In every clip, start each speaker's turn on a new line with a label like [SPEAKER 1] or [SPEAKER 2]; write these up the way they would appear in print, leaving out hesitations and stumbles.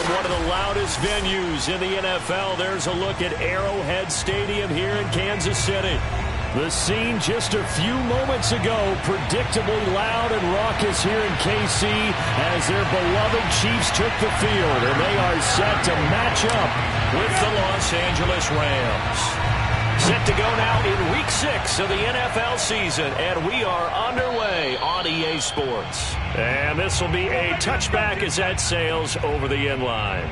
[SPEAKER 1] from one of the loudest venues in the NFL. There's a look at Arrowhead Stadium here in Kansas City. The scene just a few moments ago, predictably loud and raucous here in KC as their beloved Chiefs took the field, and they are set to match up with the Los Angeles Rams. Set to go now in Week 6 of the NFL season, and we are underway on EA Sports. And this will be a touchback as that sails over the end line.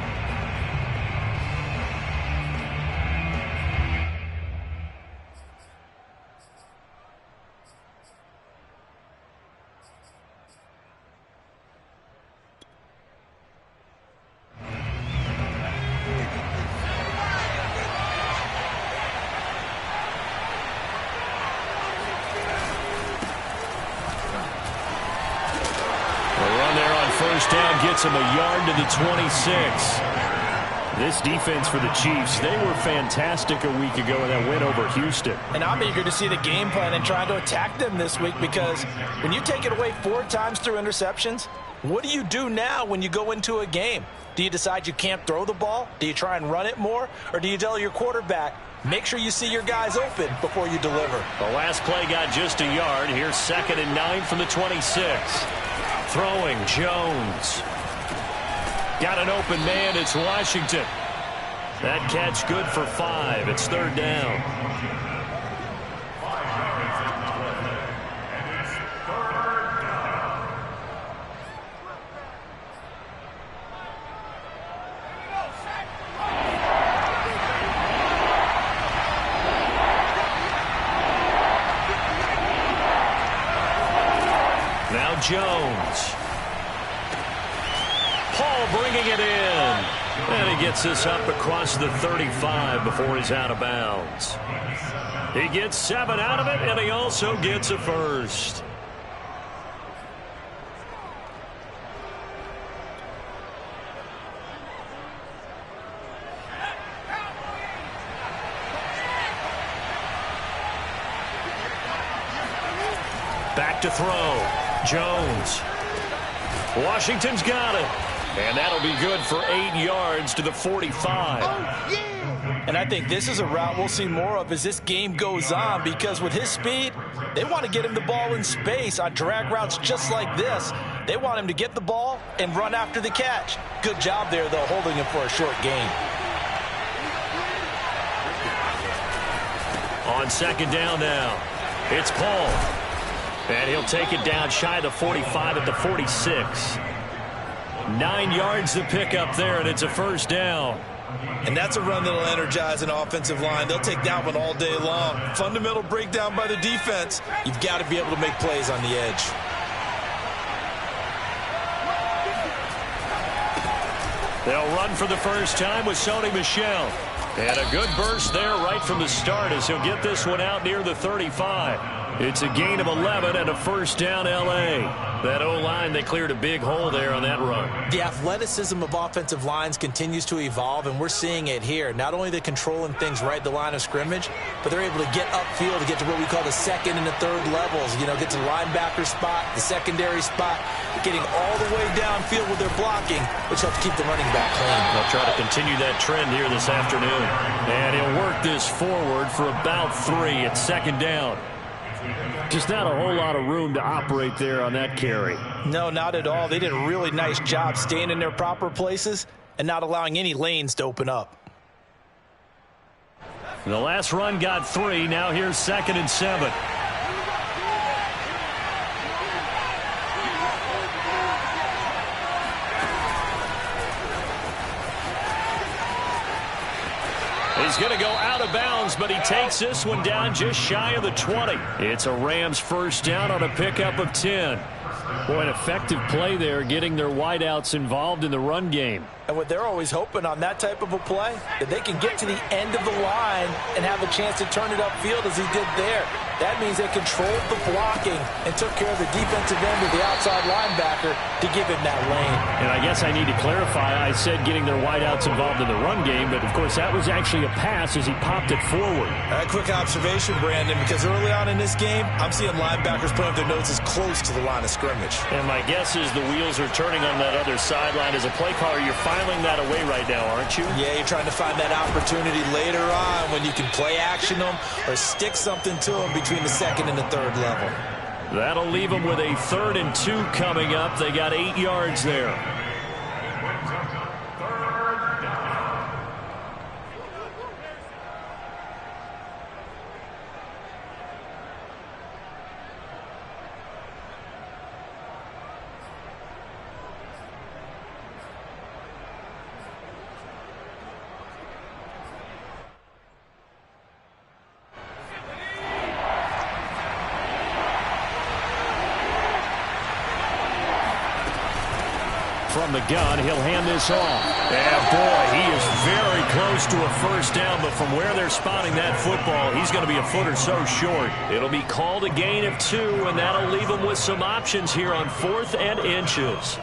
[SPEAKER 1] Gets him a yard to the 26. This defense for the Chiefs, they were fantastic a week ago in that win over Houston.
[SPEAKER 2] And I'm eager to see the game plan and trying to attack them this week, because when you take it away 4 times through interceptions, what do you do now when you go into a game? Do you decide you can't throw the ball? Do you try and run it more? Or do you tell your quarterback, make sure you see your guys open before you deliver?
[SPEAKER 1] The last play got just a yard. Here's 2nd and 9 from the 26. Throwing, Jones. Got an open man, it's Washington. That catch good for 5. It's 3rd down. Now Jones. Paul bringing it in. And he gets this up across the 35 before he's out of bounds. He gets 7 out of it, and he also gets a first. Back to throw. Jones. Washington's got it. And that'll be good for 8 yards to the 45.
[SPEAKER 2] Oh, yeah. And I think this is a route we'll see more of as this game goes on, because with his speed, they want to get him the ball in space on drag routes just like this. They want him to get the ball and run after the catch. Good job there, though, holding him for a short gain.
[SPEAKER 1] On 2nd down now, it's Paul. And he'll take it down shy of the 45 at the 46. 9 yards to pick up there, and it's a 1st down.
[SPEAKER 2] And that's a run that'll energize an offensive line. They'll take that one all day long. Fundamental breakdown by the defense. You've got to be able to make plays on the edge.
[SPEAKER 1] They'll run for the first time with Sony Michel. And a good burst there right from the start as he'll get this one out near the 35. It's a gain of 11 and a 1st down L.A. That O-line, they cleared a big hole there on that run.
[SPEAKER 2] The athleticism of offensive lines continues to evolve, and we're seeing it here. Not only are they controlling things right at the line of scrimmage, but they're able to get upfield to get to what we call the 2nd and the 3rd levels. You know, get to the linebacker spot, the secondary spot, getting all the way downfield with their blocking, which helps keep the running back clean.
[SPEAKER 1] They'll try to continue that trend here this afternoon. And he'll work this forward for about 3 at 2nd down. Just not a whole lot of room to operate there on that carry.
[SPEAKER 2] No, not at all. They did a really nice job staying in their proper places and not allowing any lanes to open up.
[SPEAKER 1] The last run got 3. Now here's 2nd and 7. He's going to go out of bounds, but he takes this one down just shy of the 20. It's a Rams 1st down on a pickup of 10. Boy, an effective play there, getting their wideouts involved in the run game.
[SPEAKER 2] And what they're always hoping on that type of a play, that they can get to the end of the line and have a chance to turn it upfield as he did there. That means they controlled the blocking and took care of the defensive end of the outside linebacker to give him that lane.
[SPEAKER 1] And I guess I need to clarify, I said getting their wideouts involved in the run game, but of course that was actually a pass as he popped it forward.
[SPEAKER 2] A quick observation, Brandon, because early on in this game, I'm seeing linebackers putting their noses close to the line of scrimmage.
[SPEAKER 1] And my guess is the wheels are turning on that other sideline as a play caller. You're finally filing that away right now, aren't you?
[SPEAKER 2] Yeah, you're trying to find that opportunity later on when you can play action them or stick something to them between the second and the third level.
[SPEAKER 1] That'll leave them with a 3rd and 2 coming up. They got 8 yards there. From the gun, he'll hand this off. And boy, he is very close to a first down, but from where they're spotting that football, he's going to be a foot or so short. It'll be called a gain of 2, and that'll leave him with some options here on 4th and inches.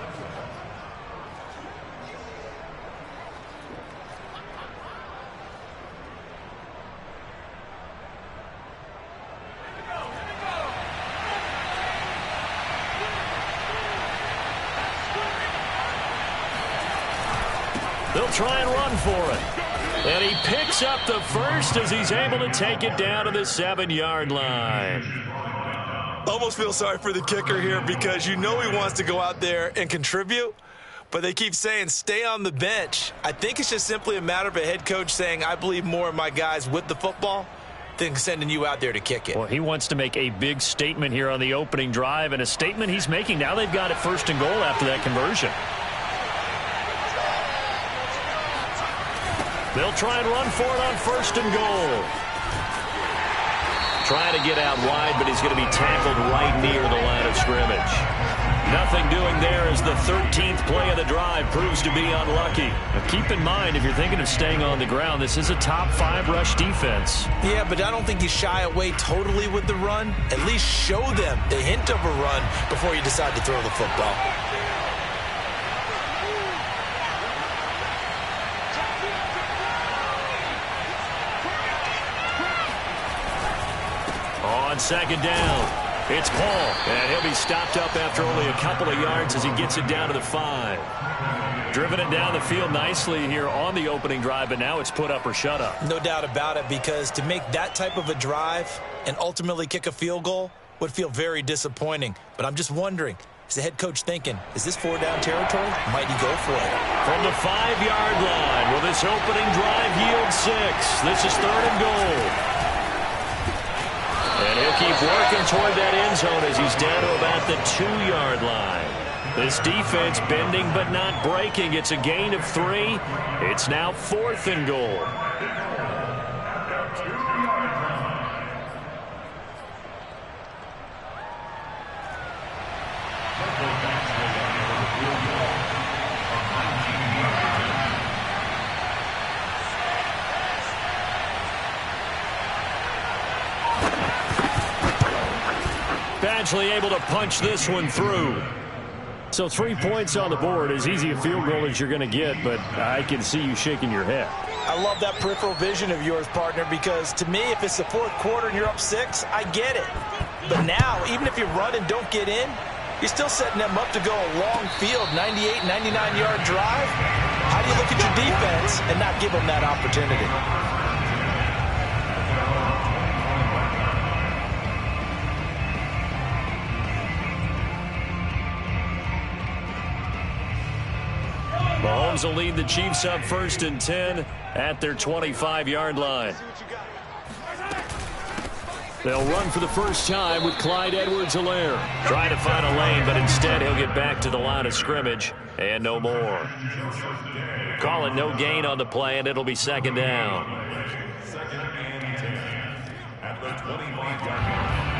[SPEAKER 1] They'll try and run for it. And he picks up the first as he's able to take it down to the 7-yard line.
[SPEAKER 2] Almost feel sorry for the kicker here because you know he wants to go out there and contribute, but they keep saying stay on the bench. I think it's just simply a matter of a head coach saying I believe more in my guys with the football than sending you out there to kick it.
[SPEAKER 1] Well, he wants to make a big statement here on the opening drive, and a statement he's making now. They've got it 1st and goal after that conversion. They'll try and run for it on 1st and goal. Trying to get out wide, but he's going to be tackled right near the line of scrimmage. Nothing doing there as the 13th play of the drive proves to be unlucky. Now keep in mind, if you're thinking of staying on the ground, this is a top 5 rush defense.
[SPEAKER 2] Yeah, but I don't think you shy away totally with the run. At least show them the hint of a run before you decide to throw the football.
[SPEAKER 1] On 2nd down, it's Paul, and he'll be stopped up after only a couple of yards as he gets it down to the 5. Driven it down the field nicely here on the opening drive, but now it's put up or shut up.
[SPEAKER 2] No doubt about it, because to make that type of a drive and ultimately kick a field goal would feel very disappointing. But I'm just wondering, is the head coach thinking, is this 4-down territory? Might he go for it?
[SPEAKER 1] From the 5-yard line, will this opening drive yield 6? This is 3rd and goal. And he'll keep working toward that end zone as he's down to about the 2-yard line. This defense bending but not breaking. It's a gain of 3. It's now 4th and goal. Badgley able to punch this one through. So 3 points on the board, as easy a field goal as you're going to get, but I can see you shaking your head.
[SPEAKER 2] I love that peripheral vision of yours, partner, because to me, if it's the 4th quarter and you're up 6, I get it. But now, even if you run and don't get in, you're still setting them up to go a long field, 98, 99-yard drive. How do you look at your defense and not give them that opportunity?
[SPEAKER 1] Mahomes will lead the Chiefs up 1st and 10 at their 25-yard line. They'll run for the first time with Clyde Edwards-Helaire. Trying to find a lane, but instead he'll get back to the line of scrimmage and no more. Calling no gain on the play, and it'll be 2nd down. At the 25-yard line.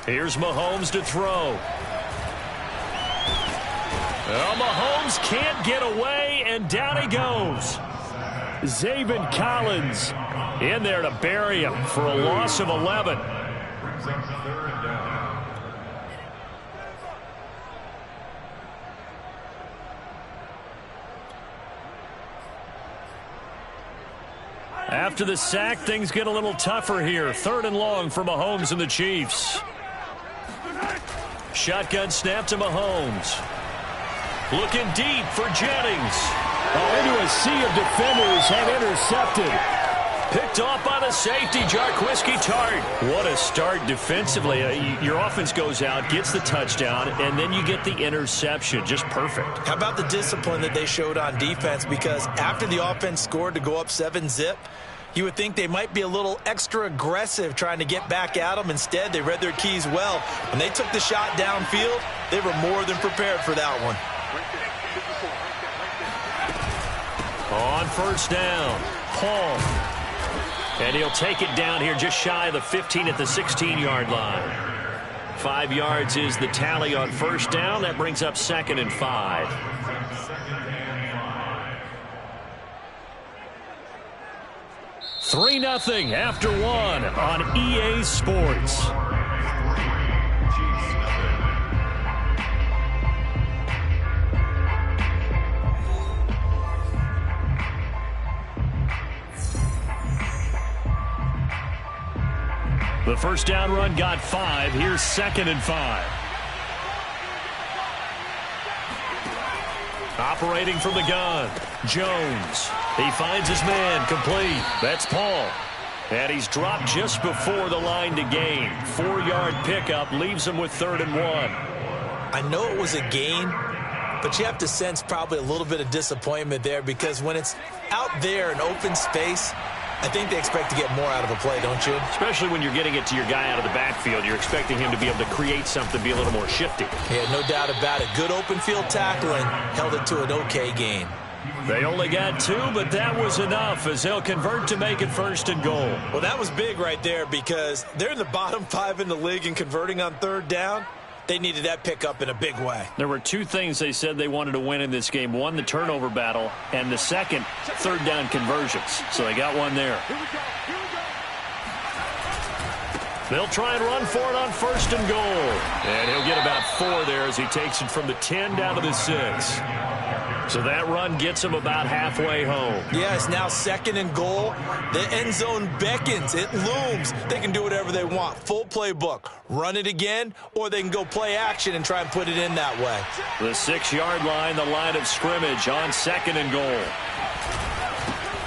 [SPEAKER 1] Here's Mahomes to throw. Well, Mahomes can't get away, and down he goes. Zaven Collins in there to bury him for a loss of 11. After the sack, things get a little tougher here. 3rd and long for Mahomes and the Chiefs. Shotgun snap to Mahomes. Looking deep for Jennings.
[SPEAKER 3] Oh, into a sea of defenders and intercepted.
[SPEAKER 1] Picked off by the safety, Jarquiski Tart. What a start defensively. Your offense goes out, gets the touchdown, and then you get the interception. Just perfect.
[SPEAKER 2] How about the discipline that they showed on defense? Because after the offense scored to go up 7-zip, you would think they might be a little extra aggressive trying to get back at them. Instead, they read their keys well. When they took the shot downfield, they were more than prepared for that one.
[SPEAKER 1] On 1st down, Paul. And he'll take it down here just shy of the 15 at the 16-yard line. 5 yards is the tally on 1st down. That brings up 2nd and 5. Three 0 after 1 on EA Sports. The 1st down run got 5. Here's 2nd and 5. Operating from the gun, Jones. He finds his man, complete. That's Paul. And he's dropped just before the line to gain. 4-yard pickup leaves him with 3rd and 1.
[SPEAKER 2] I know it was a gain, but you have to sense probably a little bit of disappointment there, because when it's out there in open space, I think they expect to get more out of a play, don't you?
[SPEAKER 1] Especially when you're getting it to your guy out of the backfield. You're expecting him to be able to create something, be a little more shifty.
[SPEAKER 2] Yeah, no doubt about it. Good open field tackling, held it to an okay gain.
[SPEAKER 1] They only got 2, but that was enough as they'll convert to make it 1st and goal.
[SPEAKER 2] Well, that was big right there, because they're in the bottom 5 in the league in converting on 3rd down. They needed that pickup in a big way.
[SPEAKER 1] There were 2 things they said they wanted to win in this game. One, the turnover battle, and the second, 3rd down conversions. So they got one there. They'll try and run for it on 1st and goal. And he'll get about 4 there as he takes it from the 10 down to the 6. So that run gets him about halfway home.
[SPEAKER 2] Yeah, it's now 2nd and goal. The end zone beckons. It looms. They can do whatever they want. Full playbook. Run it again, or they can go play action and try and put it in that way.
[SPEAKER 1] The 6-yard line, the line of scrimmage on 2nd and goal.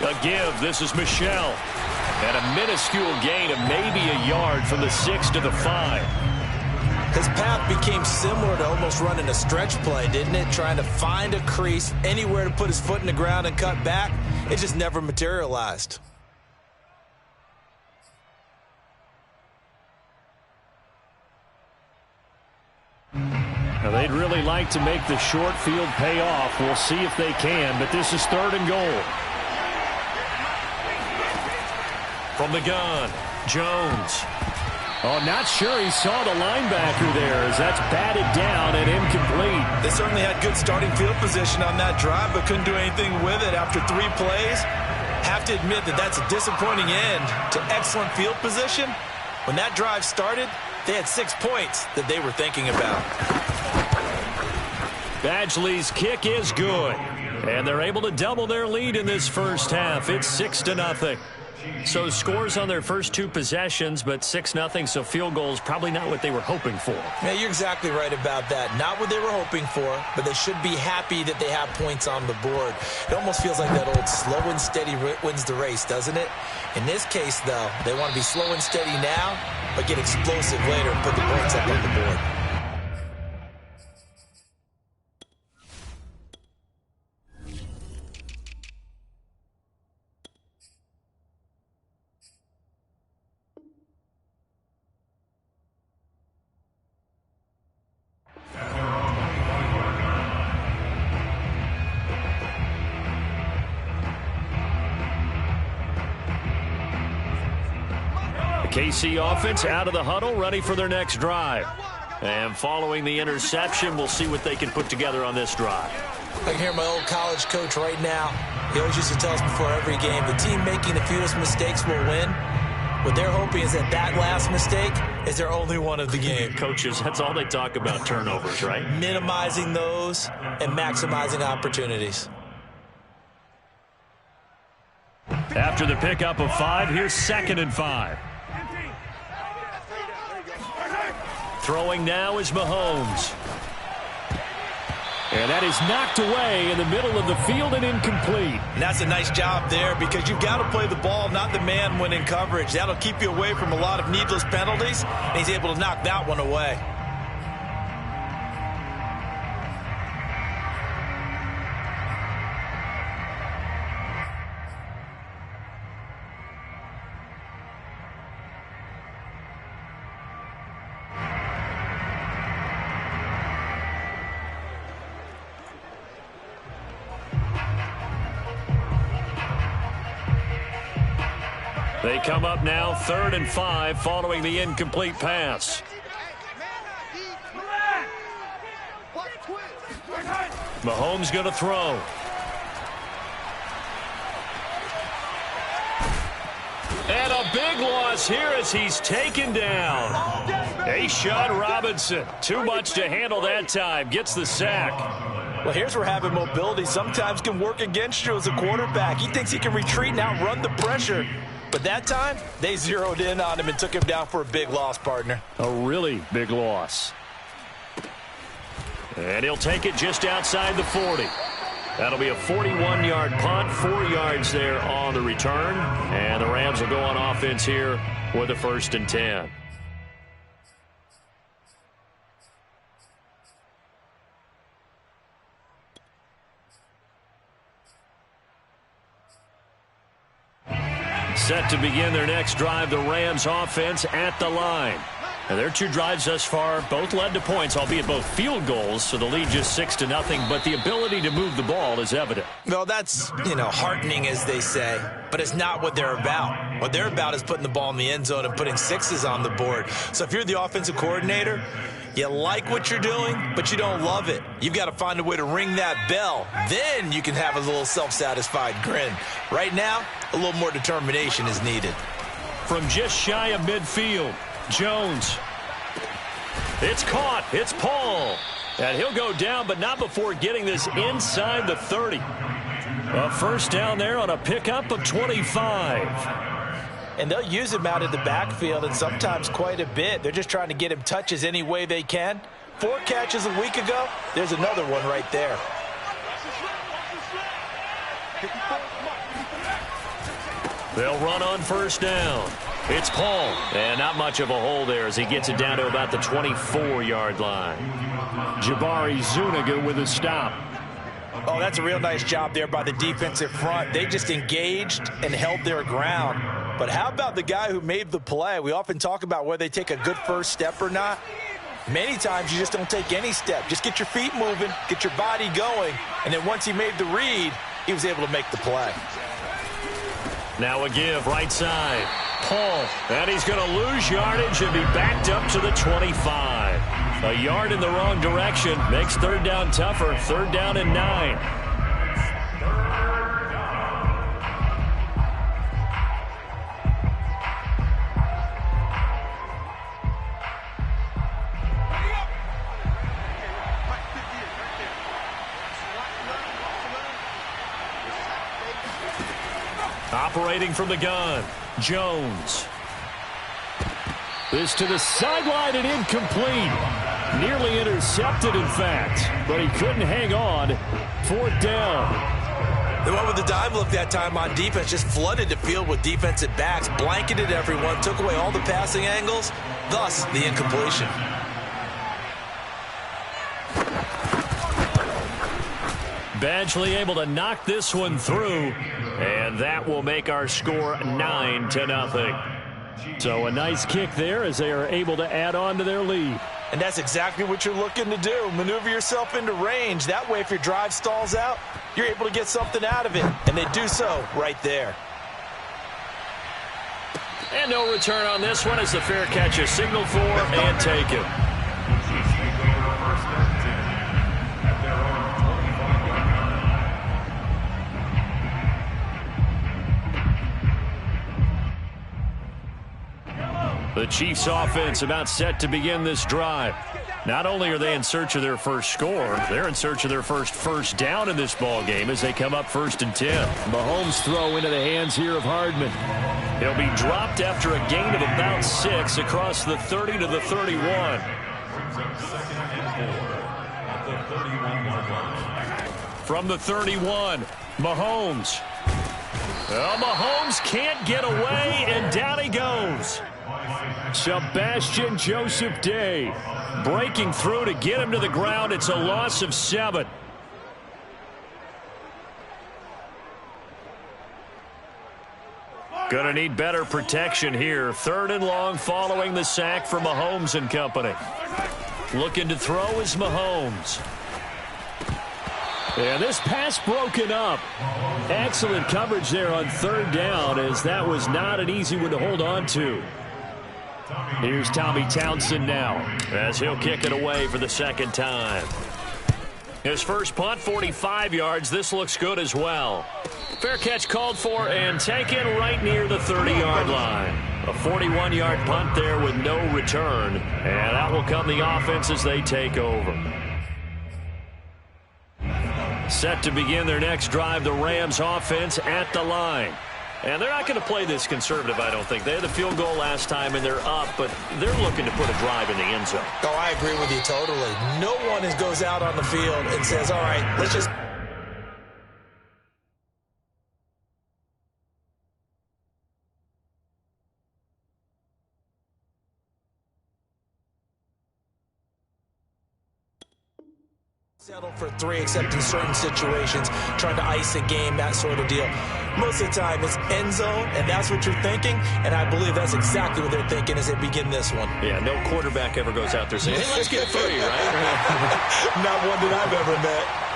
[SPEAKER 1] A give. This is Michelle. And a minuscule gain of maybe a yard from the 6 to the 5.
[SPEAKER 2] His path became similar to almost running a stretch play, didn't it? Trying to find a crease, anywhere to put his foot in the ground and cut back. It just never materialized.
[SPEAKER 1] Now, they'd really like to make the short field pay off. We'll see if they can, but this is 3rd and goal. From the gun, Jones. Oh, not sure he saw the linebacker there as that's batted down and incomplete.
[SPEAKER 2] They certainly had good starting field position on that drive, but couldn't do anything with it after 3 plays. Have to admit that that's a disappointing end to excellent field position. When that drive started, they had 6 points that they were thinking about.
[SPEAKER 1] Badgley's kick is good. And they're able to double their lead in this 1st half. It's 6-0. So scores on their first 2 possessions, but 6-0, so field goals probably not what they were hoping for.
[SPEAKER 2] Yeah, you're exactly right about that. Not what they were hoping for, but they should be happy that they have points on the board. It almost feels like that old slow and steady wins the race, doesn't it? In this case, though, they want to be slow and steady now, but get explosive later and put the points up on the board.
[SPEAKER 1] KC offense out of the huddle, ready for their next drive. And following the interception, we'll see what they can put together on this drive.
[SPEAKER 2] I can hear my old college coach right now. He always used to tell us before every game, the team making the fewest mistakes will win. What they're hoping is that last mistake is their only one of the game.
[SPEAKER 1] Coaches, that's all they talk about, turnovers, right?
[SPEAKER 2] Minimizing those and maximizing opportunities.
[SPEAKER 1] After the pickup of 5, here's 2nd and 5. Throwing now is Mahomes. And that is knocked away in the middle of the field and incomplete.
[SPEAKER 2] And that's a nice job there because you've got to play the ball, not the man when in coverage. That'll keep you away from a lot of needless penalties, and he's able to knock that one away.
[SPEAKER 1] They come up now 3rd and 5 following the incomplete pass. Mahomes going to throw. And a big loss here as he's taken down. A'Shawn Robinson, too much to handle that time, gets the sack.
[SPEAKER 2] Well, here's where having mobility sometimes can work against you as a quarterback. He thinks he can retreat and outrun the pressure. But that time, they zeroed in on him and took him down for a big loss, partner.
[SPEAKER 1] A really big loss. And he'll take it just outside the 40. That'll be a 41-yard punt, 4 yards there on the return. And the Rams will go on offense here with a 1st and 10. Set to begin their next drive, the Rams offense at the line. And their 2 drives thus far both led to points, albeit both field goals, so the lead just 6-0, but the ability to move the ball is evident.
[SPEAKER 2] Well, that's, heartening, as they say, but it's not what they're about. What they're about is putting the ball in the end zone and putting 6s on the board. So if you're the offensive coordinator, you like what you're doing, but you don't love it. You've got to find a way to ring that bell. Then you can have a little self-satisfied grin. Right now, a little more determination is needed.
[SPEAKER 1] From just shy of midfield, Jones. It's caught. It's Paul. And he'll go down, but not before getting this inside the 30. A 1st down there on a pickup of 25.
[SPEAKER 2] And they'll use him out in the backfield, and sometimes quite a bit. They're just trying to get him touches any way they can. 4 catches a week ago. There's another one right there.
[SPEAKER 1] They'll run on 1st down. It's Paul. And not much of a hole there as he gets it down to about the 24-yard line. Jabari Zuniga with a stop.
[SPEAKER 2] Oh, that's a real nice job there by the defensive front. They just engaged and held their ground. But how about the guy who made the play? We often talk about whether they take a good first step or not. Many times you just don't take any step. Just get your feet moving, get your body going, and then once he made the read, he was able to make the play.
[SPEAKER 1] Now a give right side. Paul, and he's going to lose yardage and be backed up to the 25. A yard in the wrong direction makes 3rd down tougher. 3rd down and 9. Operating from the gun, Jones. This to the sideline and incomplete. Nearly intercepted, in fact, but he couldn't hang on. 4th down.
[SPEAKER 2] The one with the dime look that time on defense just flooded the field with defensive backs, blanketed everyone, took away all the passing angles, thus the incompletion.
[SPEAKER 1] Badgley able to knock this one through, and that will make our score 9-0. So a nice kick there as they are able to add on to their lead.
[SPEAKER 2] And that's exactly what you're looking to do. Maneuver yourself into range. That way, if your drive stalls out, you're able to get something out of it. And they do so right there.
[SPEAKER 1] And no return on this one as the fair catch is signaled for and taken. The Chiefs offense about set to begin this drive. Not only are they in search of their first score, they're in search of their first down in this ball game as they come up 1st and 10.
[SPEAKER 3] Mahomes throw into the hands here of Hardman.
[SPEAKER 1] He'll be dropped after a gain of about 6 across the 30 to the 31. From the 31, Mahomes. Well, Mahomes can't get away, and down he goes.
[SPEAKER 3] Sebastian Joseph Day
[SPEAKER 1] breaking through to get him to the ground. It's a loss of 7. Gonna need better protection here. 3rd and long following the sack for Mahomes and company. Looking to throw is Mahomes.
[SPEAKER 3] And this pass broken up. Excellent coverage there on 3rd down, as that was not an easy one to hold on to. Here's Tommy Townsend now,
[SPEAKER 1] as he'll kick it away for the 2nd time. His first punt, 45 yards. This looks good as well. Fair catch called for and taken right near the 30-yard line. A 41-yard punt there with no return. And out will come the offense as they take over. Set to begin their next drive, the Rams offense at the line. And they're not going to play this conservative, I don't think. They had the field goal last time, and they're up, but they're looking to put a drive in the end zone.
[SPEAKER 2] Oh, I agree with you totally. No one goes out on the field and says, all right, let's just... settle for 3, except in certain situations, trying to ice a game, that sort of deal. Most of the time, it's end zone, and that's what you're thinking, and I believe that's exactly what they're thinking as they begin this one.
[SPEAKER 1] Yeah, no quarterback ever goes out there saying, hey, let's get 3, right?
[SPEAKER 2] Not one that I've ever met.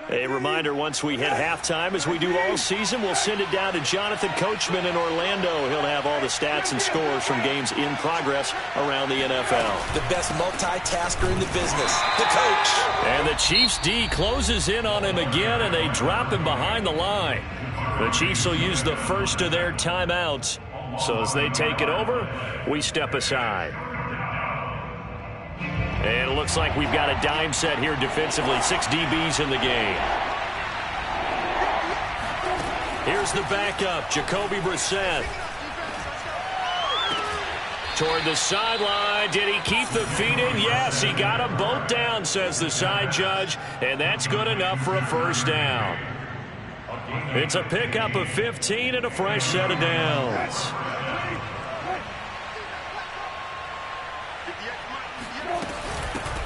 [SPEAKER 1] A reminder, once we hit halftime, as we do all season, we'll send it down to Jonathan Coachman in Orlando. He'll have all the stats and scores from games in progress around the NFL.
[SPEAKER 2] The best multitasker in the business, the coach.
[SPEAKER 1] And the Chiefs D closes in on him again, and they drop him behind the line. The Chiefs will use the first of their timeouts. So as they take it over, we step aside. And it looks like we've got a dime set here defensively. 6 DBs in the game. Here's the backup, Jacoby Brissett. Toward the sideline. Did he keep the feet in? Yes, he got them both down, says the side judge. And that's good enough for a first down. It's a pickup of 15 and a fresh set of downs.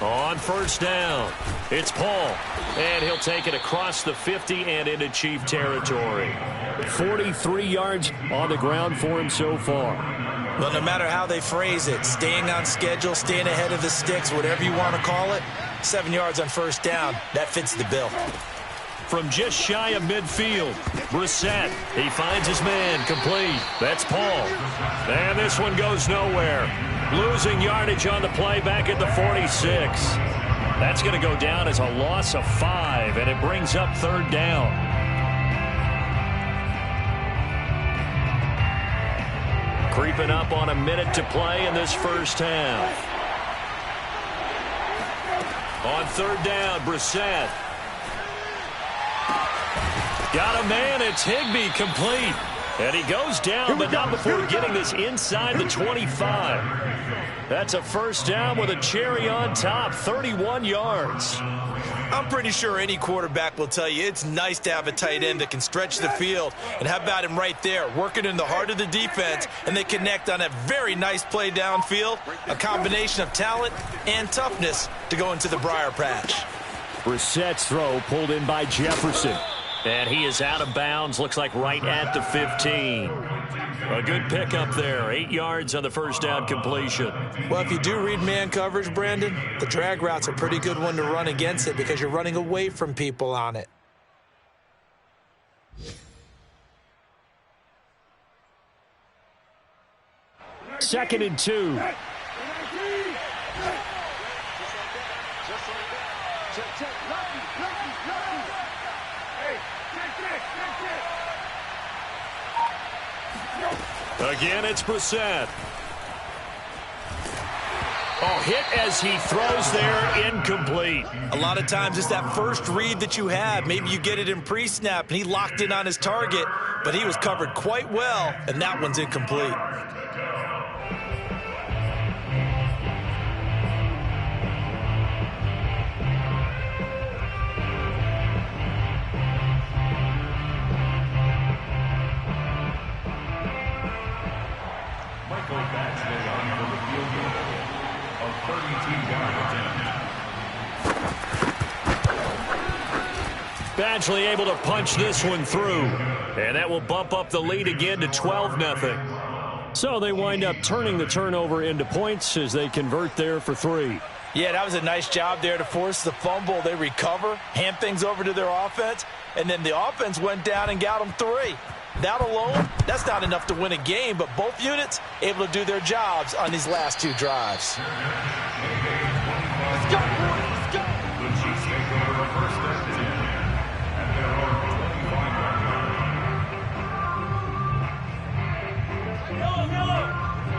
[SPEAKER 1] On first down, it's Paul, and he'll take it across the 50 and into Chief territory.
[SPEAKER 3] 43 yards on the ground for him so far.
[SPEAKER 2] Well, no matter how they phrase it, staying on schedule, staying ahead of the sticks, whatever you want to call it, 7 yards on first down, that fits the bill.
[SPEAKER 1] From just shy of midfield, Brissett, he finds his man, complete. That's Paul. And this one goes nowhere. Losing yardage on the play back at the 46. That's going to go down as a loss of 5, and it brings up third down. Creeping up on a minute to play in this first half. On third down, Brissett. Got a man, it's Higbee, complete. And he goes down, but not before getting this inside the 25. That's a first down with a cherry on top, 31 yards.
[SPEAKER 2] I'm pretty sure any quarterback will tell you it's nice to have a tight end that can stretch the field. And how about him right there, working in the heart of the defense, and they connect on a very nice play downfield, a combination of talent and toughness to go into the briar patch.
[SPEAKER 3] Brissett's throw pulled in by Jefferson.
[SPEAKER 1] And he is out of bounds, looks like right at the 15. A good pickup there, 8 yards on the first down completion.
[SPEAKER 2] Well, if you do read man coverage, Brandon, the drag route's a pretty good one to run against it because you're running away from people on it.
[SPEAKER 3] 2nd and 2.
[SPEAKER 1] Again, it's Brissett. Oh, hit as he throws there, incomplete.
[SPEAKER 2] A lot of times it's that first read that you have. Maybe you get it in pre-snap, and he locked in on his target, but he was covered quite well, and that one's incomplete.
[SPEAKER 1] Badgley able to punch this one through. And that will bump up the lead again to 12-0.
[SPEAKER 3] So they wind up turning the turnover into points as they convert there for 3.
[SPEAKER 2] Yeah, that was a nice job there to force the fumble. They recover, hand things over to their offense, and then the offense went down and got them 3. That alone, that's not enough to win a game, but both units able to do their jobs on these last 2 drives.
[SPEAKER 4] Let's go, boys, let's go. The Chiefs take over a first and 10 at their own 25-yard line.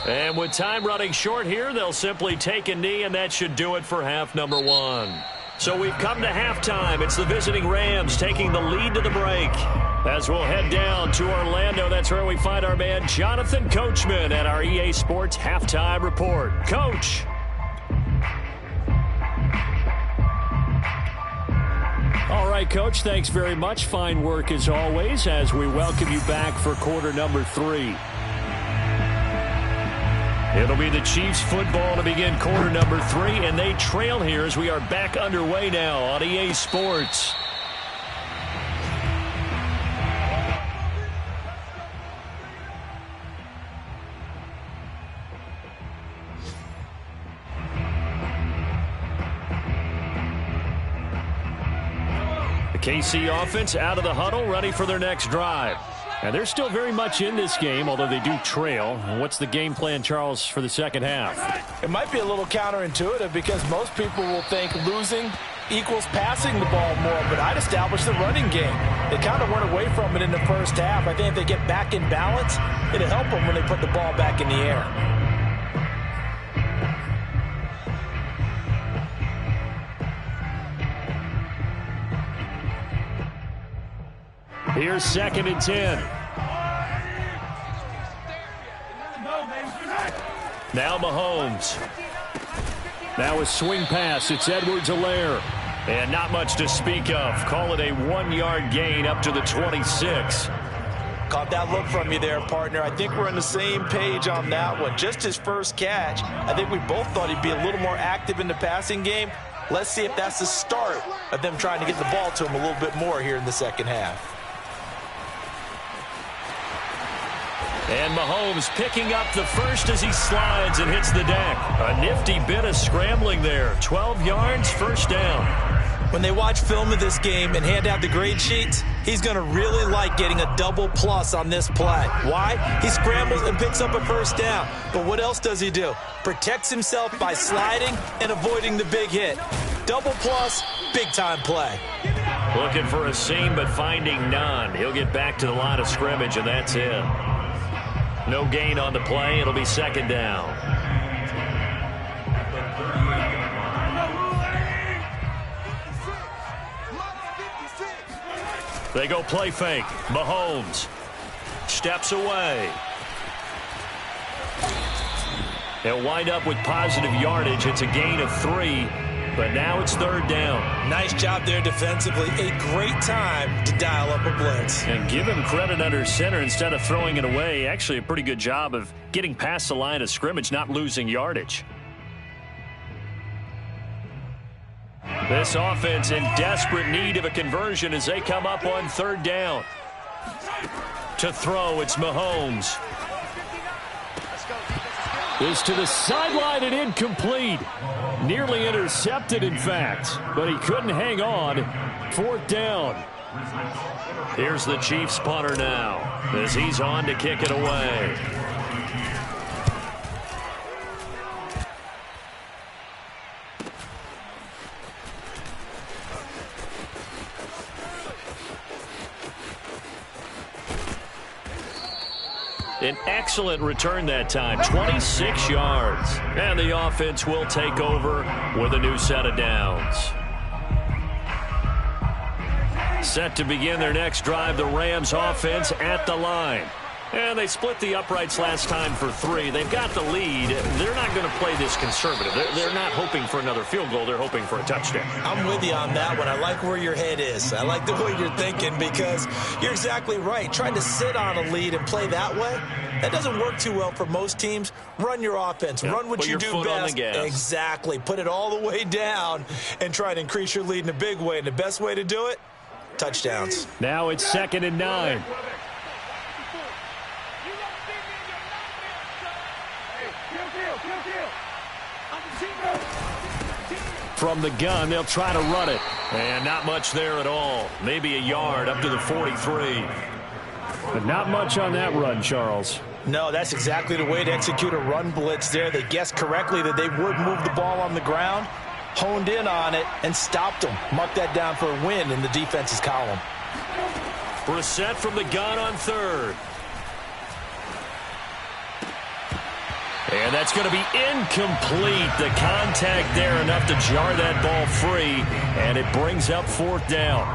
[SPEAKER 1] And with time running short here, they'll simply take a knee, and that should do it for half number 1. So we've come to halftime. It's the visiting Rams taking the lead to the break. As we'll head down to Orlando, that's where we find our man Jonathan Coachman at our EA Sports Halftime Report. Coach.
[SPEAKER 3] All right, Coach, thanks very much. Fine work as always as we welcome you back for quarter number 3.
[SPEAKER 1] It'll be the Chiefs football to begin quarter number 3, and they trail here as we are back underway now on EA Sports. The KC offense out of the huddle, ready for their next drive. And they're still very much in this game, although they do trail. What's the game plan, Charles, for the second half?
[SPEAKER 2] It might be a little counterintuitive because most people will think losing equals passing the ball more, but I'd establish the running game. They kind of went away from it in the first half. I think if they get back in balance, it'll help them when they put the ball back in the air.
[SPEAKER 3] Here's 2nd and 10.
[SPEAKER 1] Now Mahomes.
[SPEAKER 3] Now a swing pass. It's Edwards-Helaire.
[SPEAKER 1] And not much to speak of. Call it a 1-yard gain up to the 26.
[SPEAKER 2] Caught that look from you there, partner. I think we're on the same page on that one. Just his first catch. I think we both thought he'd be a little more active in the passing game. Let's see if that's the start of them trying to get the ball to him a little bit more here in the second half.
[SPEAKER 1] And Mahomes picking up the first as he slides and hits the deck. A nifty bit of scrambling there. 12 yards, first down.
[SPEAKER 2] When they watch film of this game and hand out the grade sheets, he's going to really like getting a double plus on this play. Why? He scrambles and picks up a first down. But what else does he do? Protects himself by sliding and avoiding the big hit. Double plus, big-time play.
[SPEAKER 1] Looking for a seam, but finding none. He'll get back to the line of scrimmage, and that's it. No gain on the play. It'll be second down. They go play fake. Mahomes steps away. They'll wind up with positive yardage. It's a gain of 3, but now it's third down.
[SPEAKER 2] Nice job there defensively. A great time to dial up a blitz.
[SPEAKER 1] And give him credit under center instead of throwing it away. Actually, a pretty good job of getting past the line of scrimmage, not losing yardage. This offense in desperate need of a conversion as they come up on third down. To throw, it's Mahomes.
[SPEAKER 3] This to the sideline and incomplete. Nearly intercepted, in fact, but he couldn't hang on. Fourth down.
[SPEAKER 1] Here's the Chiefs punter now as he's on to kick it away. An excellent return that time, 26 yards. And the offense will take over with a new set of downs. Set to begin their next drive, the Rams offense at the line. And they split the uprights last time for 3. They've got the lead. They're not going to play this conservative. They're not hoping for another field goal. They're hoping for a touchdown.
[SPEAKER 2] I'm with you on that one. I like where your head is. I like the way you're thinking because you're exactly right. Trying to sit on a lead and play that way, that doesn't work too well for most teams. Run your offense.
[SPEAKER 1] Yep.
[SPEAKER 2] Run what you do best. Exactly. Put it all the way down and try to increase your lead in a big way. And the best way to do it, touchdowns.
[SPEAKER 3] Now it's 2nd and 9. From the gun, they'll try to run it.
[SPEAKER 1] And not much there at all. Maybe a yard up to the 43.
[SPEAKER 3] But not much on that run, Charles.
[SPEAKER 2] No, that's exactly the way to execute a run blitz there. They guessed correctly that they would move the ball on the ground, honed in on it, and stopped them. Mark that down for a win in the defense's column.
[SPEAKER 1] Brissett from the gun on 3rd. And that's going to be incomplete. The contact there enough to jar that ball free, and it brings up 4th down.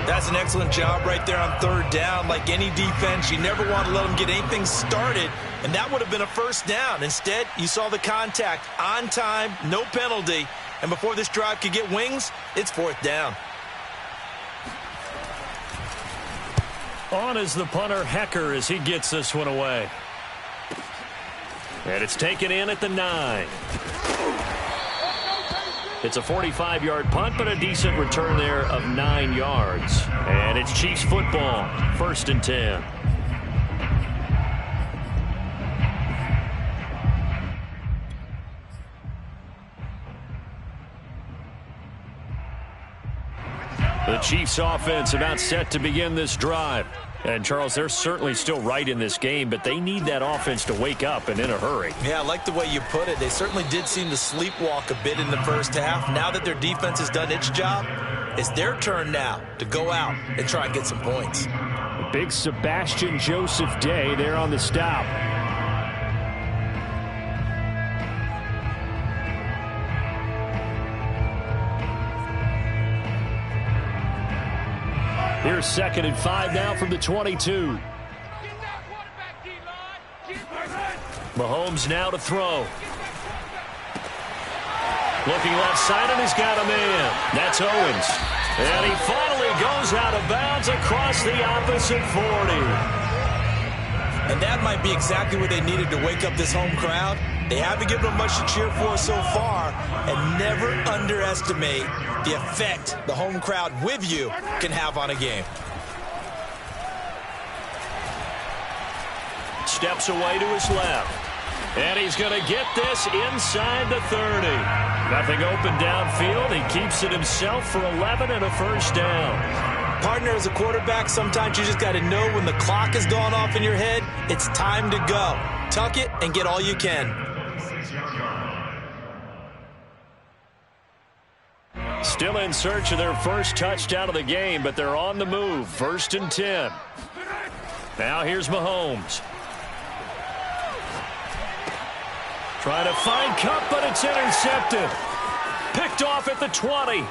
[SPEAKER 2] That's an excellent job right there on 3rd down. Like any defense, you never want to let them get anything started, and that would have been a 1st down. Instead, you saw the contact on time, no penalty, and before this drive could get wings, it's 4th down.
[SPEAKER 1] On is the punter, Hecker, as he gets this one away. And it's taken in at the 9. It's a 45-yard punt, but a decent return there of 9 yards. And it's Chiefs football, 1st and 10. The Chiefs offense about set to begin this drive. And, Charles, they're certainly still right in this game, but they need that offense to wake up and in a hurry.
[SPEAKER 2] Yeah, I like the way you put it. They certainly did seem to sleepwalk a bit in the first half. Now that their defense has done its job, it's their turn now to go out and try and get some points.
[SPEAKER 3] Big Sebastian Joseph Day there on the stop. Here's 2nd and 5 now from the 22.
[SPEAKER 1] Mahomes now to throw. Looking left side, and he's got a man. That's Owens. And he finally goes out of bounds across the opposite 40.
[SPEAKER 2] And that might be exactly what they needed to wake up this home crowd. They haven't given them much to cheer for so far, and never underestimate the effect the home crowd with you can have on a game.
[SPEAKER 1] Steps away to his left. And he's going to get this inside the 30. Nothing open downfield. He keeps it himself for 11 and a 1st down.
[SPEAKER 2] Partner, as a quarterback, sometimes you just got to know when the clock has gone off in your head, it's time to go. Tuck it and get all you can.
[SPEAKER 1] Still in search of their first touchdown of the game, but they're on the move. 1st and 10. Now here's Mahomes. Trying to find Kupp, but it's intercepted. Picked off at the 20.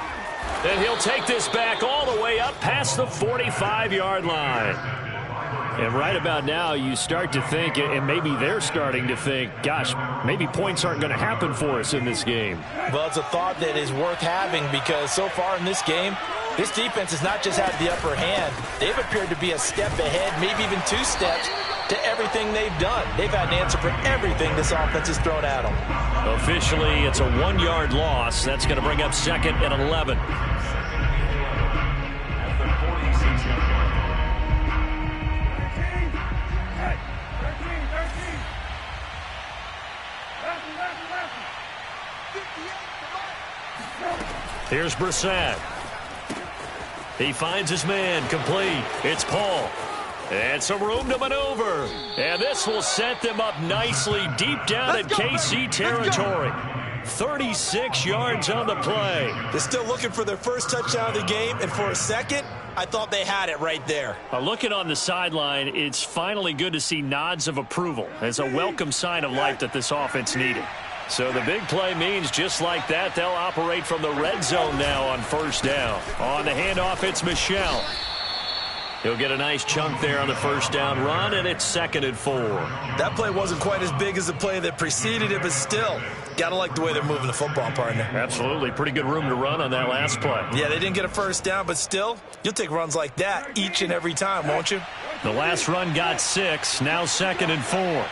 [SPEAKER 1] And he'll take this back all the way up past the 45-yard line.
[SPEAKER 3] And right about now, you start to think, and maybe they're starting to think, gosh, maybe points aren't going to happen for us in this game.
[SPEAKER 2] Well, it's a thought that is worth having because so far in this game, this defense has not just had the upper hand. They've appeared to be a step ahead, maybe even 2 steps to everything they've done. They've had an answer for everything this offense has thrown at them.
[SPEAKER 1] Officially, it's a 1-yard loss. That's going to bring up 2nd and 11. Here's Brissett. He finds his man, complete. It's Paul. And some room to maneuver. And this will set them up nicely deep down in KC territory. 36 yards on the play.
[SPEAKER 2] They're still looking for their first touchdown of the game, and for a second, I thought they had it right there.
[SPEAKER 3] Looking on the sideline, it's finally good to see nods of approval. It's a welcome sign of life that this offense needed.
[SPEAKER 1] So the big play means just like that, they'll operate from the red zone now on first down. On the handoff, it's Michel. He'll get a nice chunk there on the first down run, and it's 2nd and 4.
[SPEAKER 2] That play wasn't quite as big as the play that preceded it, but still, got to like the way they're moving the football, partner.
[SPEAKER 3] Absolutely. Pretty good room to run on that last play.
[SPEAKER 2] Yeah, they didn't get a first down, but still, you'll take runs like that each and every time, won't you?
[SPEAKER 3] The last run got 6, now 2nd and 4.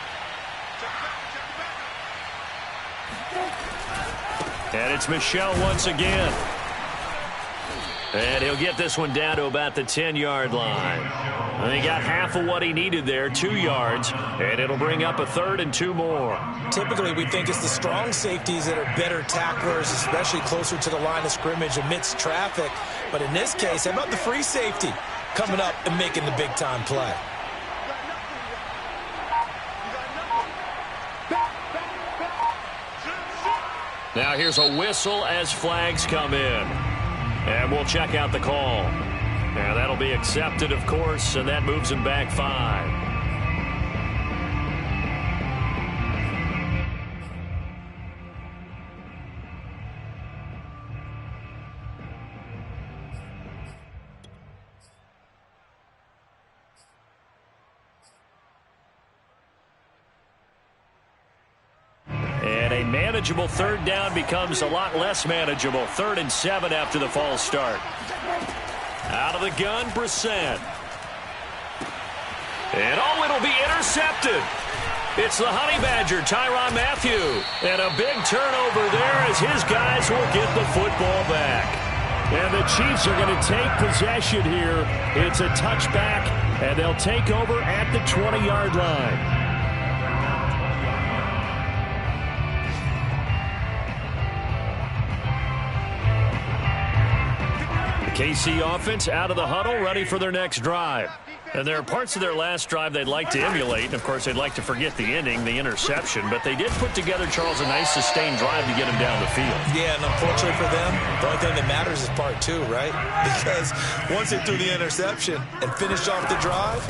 [SPEAKER 1] And it's Michel once again. And he'll get this one down to about the 10-yard line. And he got half of what he needed there, 2 yards, and it'll bring up a 3rd and 2 more.
[SPEAKER 2] Typically, we think it's the strong safeties that are better tacklers, especially closer to the line of scrimmage amidst traffic. But in this case, how about the free safety coming up and making the big-time play?
[SPEAKER 1] Now here's a whistle as flags come in. And we'll check out the call. And that'll be accepted, of course, and that moves him back 5. Manageable 3rd down becomes a lot less manageable. 3rd and 7 after the false start. Out of the gun, Brissett. And it'll be intercepted. It's the Honey Badger, Tyrann Mathieu. And a big turnover there as his guys will get the football back.
[SPEAKER 3] And the Chiefs are going to take possession here. It's a touchback, and they'll take over at the 20-yard line.
[SPEAKER 1] KC offense out of the huddle, ready for their next drive. And there are parts of their last drive they'd like to emulate. Of course, they'd like to forget the ending, the interception. But they did put together, Charles, a nice sustained drive to get him down the field.
[SPEAKER 2] Yeah, and unfortunately for them, the only thing that matters is part 2, right? Because once they threw the interception and finished off the drive,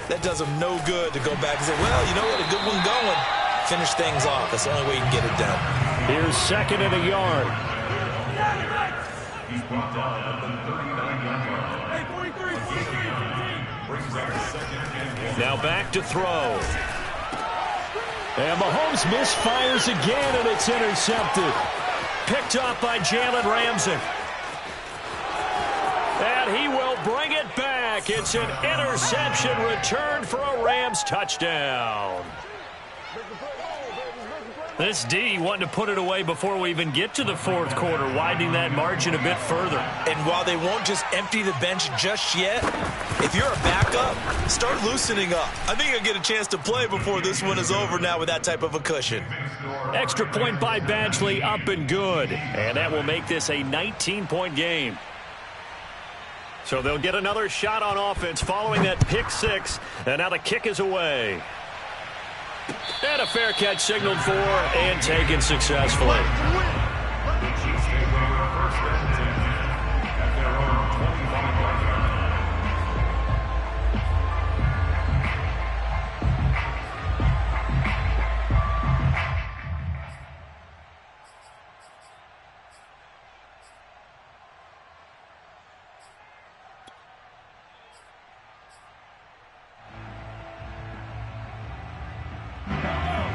[SPEAKER 2] that does them no good to go back and say, well, you know what, a good one going. Finish things off. That's the only way you can get it done.
[SPEAKER 3] Here's 2nd and a yard.
[SPEAKER 4] He's brought down at the 39-yard line.
[SPEAKER 1] Now back to throw.
[SPEAKER 3] And Mahomes misfires again, and it's intercepted.
[SPEAKER 1] Picked up by Jalen Ramsey. And he will bring it back. It's an interception return for a Rams touchdown. This D wanting to put it away before we even get to the 4th quarter, widening that margin a bit further.
[SPEAKER 2] And while they won't just empty the bench just yet, if you're a backup, start loosening up. I think you'll get a chance to play before this one is over now with that type of a cushion.
[SPEAKER 1] Extra point by Badgley, up and good. And that will make this a 19-point game. So they'll get another shot on offense following that pick 6, and now the kick is away. And a fair catch signaled for and taken successfully.
[SPEAKER 4] The Chiefs take over a 1st and 10 at their own 25-yard line.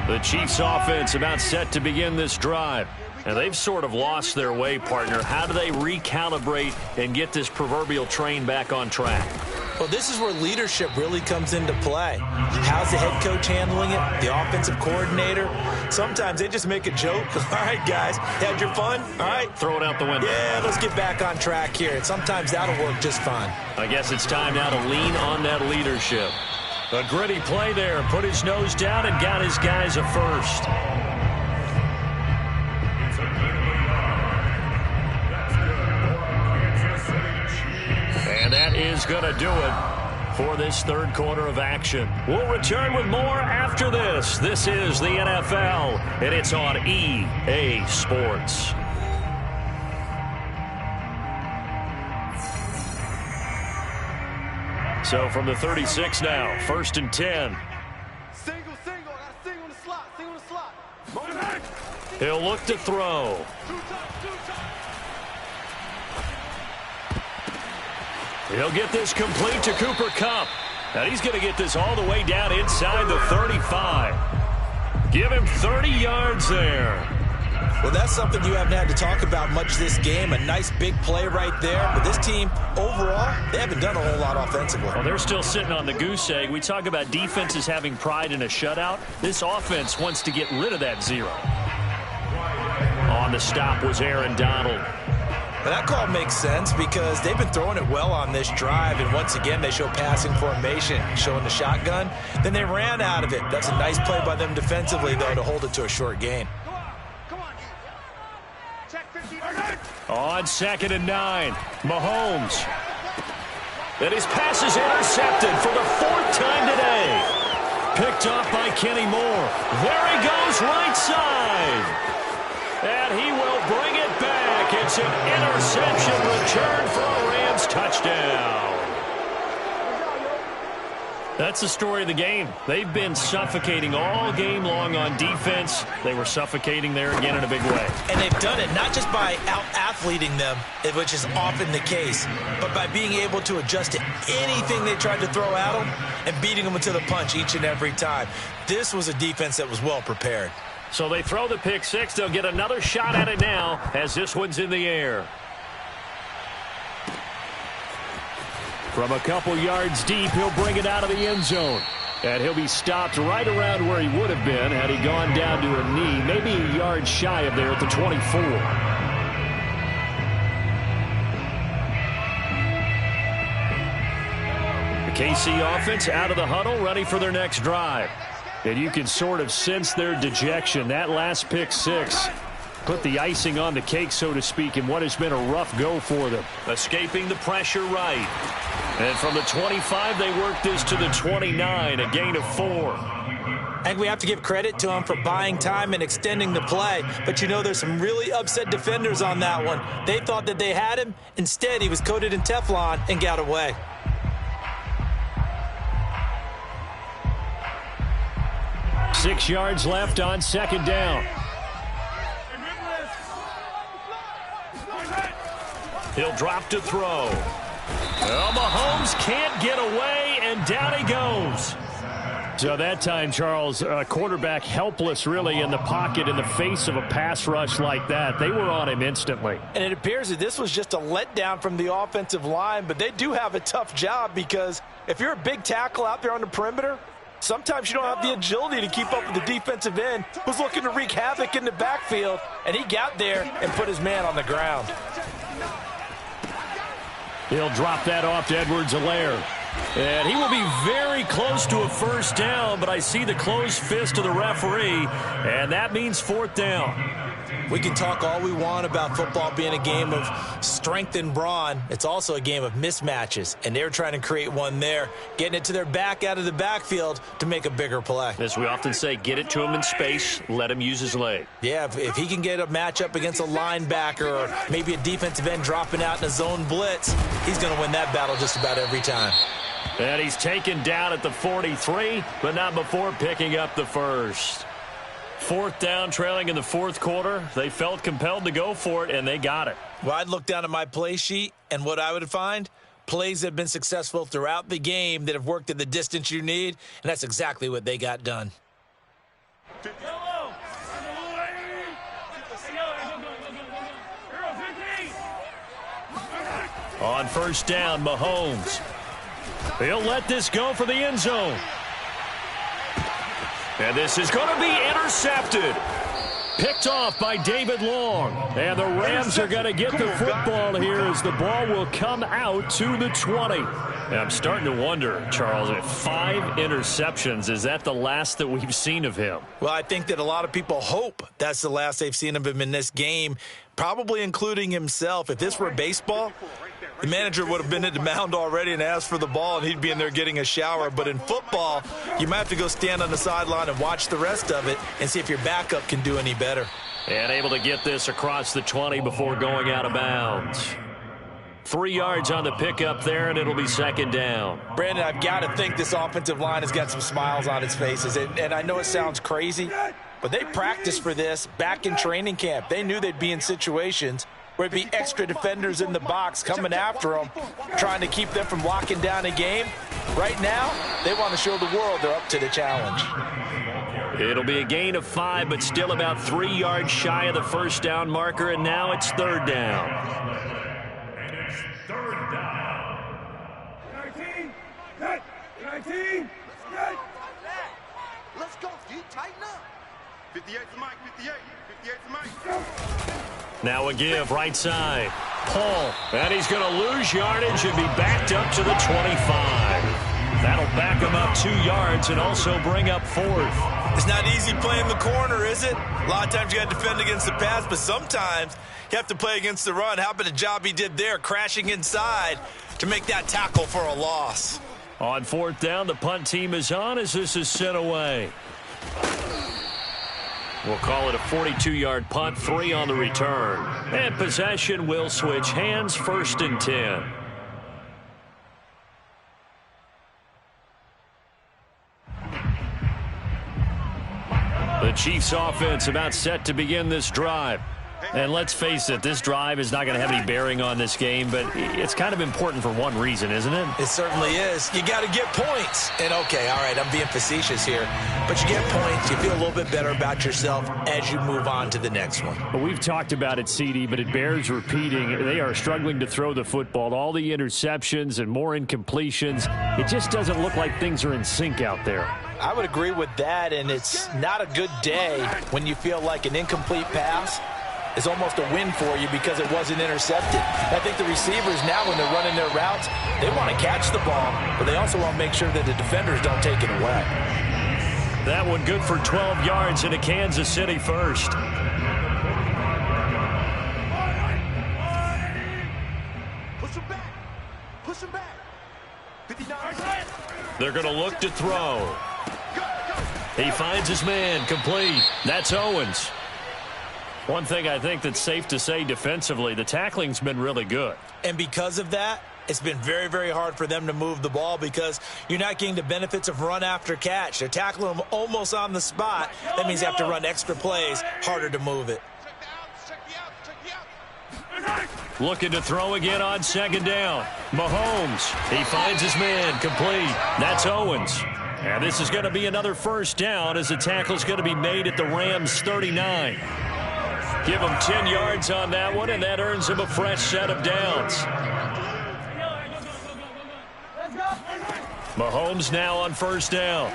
[SPEAKER 1] The Chiefs offense about set to begin this drive. And they've sort of lost their way, partner. How do they recalibrate and get this proverbial train back on track?
[SPEAKER 2] Well, this is where leadership really comes into play. How's the head coach handling it? The offensive coordinator? Sometimes they just make a joke. All right, guys, had your fun? All right.
[SPEAKER 1] Throw it out the window.
[SPEAKER 2] Yeah, let's get back on track here. And sometimes that'll work just fine.
[SPEAKER 1] I guess it's time now to lean on that leadership. A gritty play there. Put his nose down and got his guys a first.
[SPEAKER 4] It's a good yard. That's good for Kansas City Chiefs.
[SPEAKER 1] do it for this third quarter of action. We'll return with more after this. This is the NFL, and it's on EA Sports. So from the 36 now, 1st and 10.
[SPEAKER 5] Single. I got a single in the slot.
[SPEAKER 1] He'll look to throw. He'll get this complete to Cooper Kupp. And he's going to get this all the way down inside the 35. Give him 30 yards there.
[SPEAKER 2] Well, that's something you haven't had to talk about much this game. A nice big play right there. But this team, overall, they haven't done a whole lot offensively.
[SPEAKER 1] Well, they're still sitting on the goose egg. We talk about defenses having pride in a shutout. This offense wants to get rid of that 0. On the stop was Aaron Donald.
[SPEAKER 2] Well, that call makes sense because they've been throwing it well on this drive, and once again they show passing formation, showing the shotgun. Then they ran out of it. That's a nice play by them defensively, though, to hold it to a short gain.
[SPEAKER 5] Come on. Check 15.
[SPEAKER 1] On 2nd and 9, Mahomes. And his pass is intercepted for the 4th time today. Picked off by Kenny Moore. There he goes, right side. And he will bring it back. It's an interception return for a Rams touchdown. That's the story of the game. They've been suffocating all game long on defense. They were suffocating there again in a big way.
[SPEAKER 2] And they've done it not just by out-athleting them, which is often the case, but by being able to adjust to anything they tried to throw at them and beating them to the punch each and every time. This was a defense that was well prepared.
[SPEAKER 1] So they throw the pick six. They'll get another shot at it now as this one's in the air. From a couple yards deep, he'll bring it out of the end zone. And he'll be stopped right around where he would have been had he gone down to a knee, maybe a yard shy of there at the 24. The KC offense out of the huddle, ready for their next drive. And you can sort of sense their dejection. That last pick six put the icing on the cake, so to speak, in what has been a rough go for them. Escaping the pressure right. And from the 25, they work this to the 29, a gain of 4.
[SPEAKER 2] I think we have to give credit to him for buying time and extending the play. But, you know, there's some really upset defenders on that one. They thought that they had him. Instead, he was coated in Teflon and got away.
[SPEAKER 1] Six yards left on 2nd down. He'll drop to throw. Well, Mahomes can't get away, and down he goes. So that time, Charles, quarterback helpless really in the pocket in the face of a pass rush like that. They were on him instantly.
[SPEAKER 2] And it appears that this was just a letdown from the offensive line, but they do have a tough job because if you're a big tackle out there on the perimeter, sometimes you don't have the agility to keep up with the defensive end who's looking to wreak havoc in the backfield, and he got there and put his man on the ground.
[SPEAKER 1] He'll drop that off to Edwards-Helaire. And he will be very close to a 1st down, but I see the closed fist of the referee, and that means 4th down.
[SPEAKER 2] We can talk all we want about football being a game of strength and brawn. It's also a game of mismatches, and they're trying to create one there, getting it to their back out of the backfield to make a bigger play.
[SPEAKER 1] As we often say, get it to him in space, let him use his leg.
[SPEAKER 2] Yeah, if he can get a matchup against a linebacker or maybe a defensive end dropping out in a zone blitz, he's going to win that battle just about every time.
[SPEAKER 1] And he's taken down at the 43, but not before picking up the 1st. 4th down, trailing in the 4th quarter. They felt compelled to go for it, and they got it.
[SPEAKER 2] Well, I'd look down at my play sheet, and what I would find, plays that have been successful throughout the game that have worked at the distance you need, and that's exactly what they got done.
[SPEAKER 1] On 1st down, Mahomes. He'll let this go for the end zone. And this is going to be intercepted. Picked off by David Long. And the Rams are going to get the football here as the ball will come out to the 20. And I'm starting to wonder, Charles, if 5 interceptions, is that the last that we've seen of him?
[SPEAKER 2] Well, I think that a lot of people hope that's the last they've seen of him in this game, probably including himself. If this were baseball, The manager would have been at the mound already and asked for the ball, and he'd be in there getting a shower. But in football, you might have to go stand on the sideline and watch the rest of it and see if your backup can do any better.
[SPEAKER 3] And able to get this across the 20 before going out of bounds. 3 yards on the pickup there, and it'll be second down.
[SPEAKER 2] Brandon, I've got to think this offensive line has got some smiles on its faces. And I know it sounds crazy, but they practiced for this back in training camp. They knew they'd be in situations where it'd be extra defenders in the box coming after them, trying to keep them from locking down a game. Right now, they want to show the world they're up to the challenge.
[SPEAKER 3] It'll be a gain of 5, but still about 3 yards shy of the first down marker, and now it's third down.
[SPEAKER 4] And it's third down.
[SPEAKER 5] 19, cut, 19, cut. Let's go, D, tighten up.
[SPEAKER 6] 58 to Mike, 58 to Mike.
[SPEAKER 3] Now a give, right side. Paul, and he's going to lose yardage and be backed up to the 25. That'll back him up 2 yards and also bring up fourth.
[SPEAKER 2] It's not easy playing the corner, is it? A lot of times you got to defend against the pass, but sometimes you have to play against the run. How about the job he did there, crashing inside to make that tackle for a loss?
[SPEAKER 3] On fourth down, the punt team is on as this is sent away. We'll call it a 42-yard punt, 3 on the return. And possession will switch hands, 1st and 10. The Chiefs offense about set to begin this drive. And let's face it, this drive is not going to have any bearing on this game, but it's kind of important for one reason, isn't it?
[SPEAKER 2] It certainly is. You got to get points. And, okay, all right, I'm being facetious here. But you get points, you feel a little bit better about yourself as you move on to the next one.
[SPEAKER 3] Well, we've talked about it, CD, but it bears repeating. They are struggling to throw the football. All the interceptions and more incompletions. It just doesn't look like things are in sync out there.
[SPEAKER 2] I would agree with that, and it's not a good day when you feel like an incomplete pass is almost a win for you because it wasn't intercepted. I think the receivers now, when they're running their routes, they want to catch the ball, but they also want to make sure that the defenders don't take it away.
[SPEAKER 3] That one good for 12 yards into Kansas City first.
[SPEAKER 5] Push him back. Push him back. 59.
[SPEAKER 3] They're going to look to throw. He finds his man, complete. That's Owens. One thing I think that's safe to say defensively, the tackling's been really good.
[SPEAKER 2] And because of that, it's been very, very hard for them to move the ball because you're not getting the benefits of run after catch. They're tackling them almost on the spot. That means you have to run extra plays, harder to move it.
[SPEAKER 3] Looking to throw again on second down. Mahomes, he finds his man, complete. That's Owens. And this is going to be another first down as the tackle's going to be made at the Rams' 39. Give him 10 yards on that one, and that earns him a fresh set of downs. Mahomes now on first down.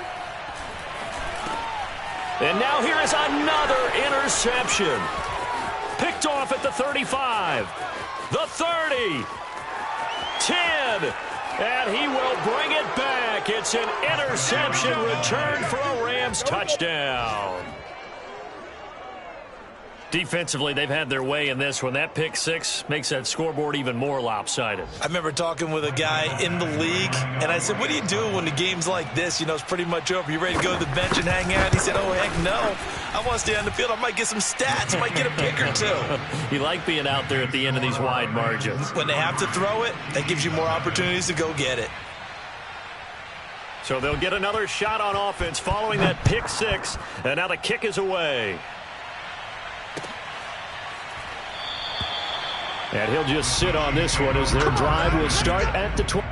[SPEAKER 3] And now here is another interception. Picked off at the 35, the 30, 10, and he will bring it back. It's an interception return for a Rams touchdown. Defensively, they've had their way in this one. That pick six makes that scoreboard even more lopsided.
[SPEAKER 2] I remember talking with a guy in the league, and I said, what do you do when the game's like this? You know, it's pretty much over. You ready to go to the bench and hang out? He said, oh, heck no. I want to stay on the field. I might get some stats. I might get a pick or two.
[SPEAKER 3] You like being out there at the end of these wide margins.
[SPEAKER 2] When they have to throw it, that gives you more opportunities to go get it.
[SPEAKER 3] So they'll get another shot on offense following that pick six, and now the kick is away. And he'll just sit on this one as their drive will start at the 20.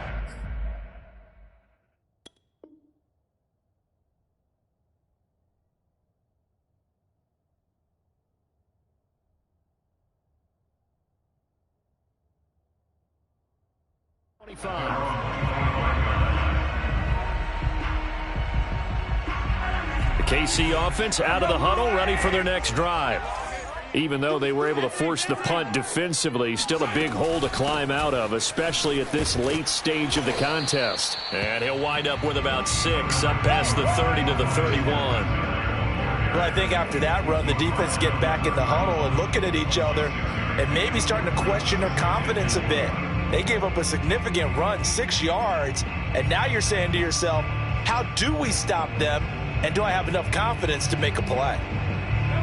[SPEAKER 3] The KC offense out of the huddle, ready for their next drive. Even though they were able to force the punt defensively, still a big hole to climb out of, especially at this late stage of the contest. And he'll wind up with about 6, up past the 30 to the 31.
[SPEAKER 2] Well, I think after that run, the defense get back in the huddle and looking at each other and maybe starting to question their confidence a bit. They gave up a significant run, 6 yards, and now you're saying to yourself, how do we stop them, and do I have enough confidence to make a play?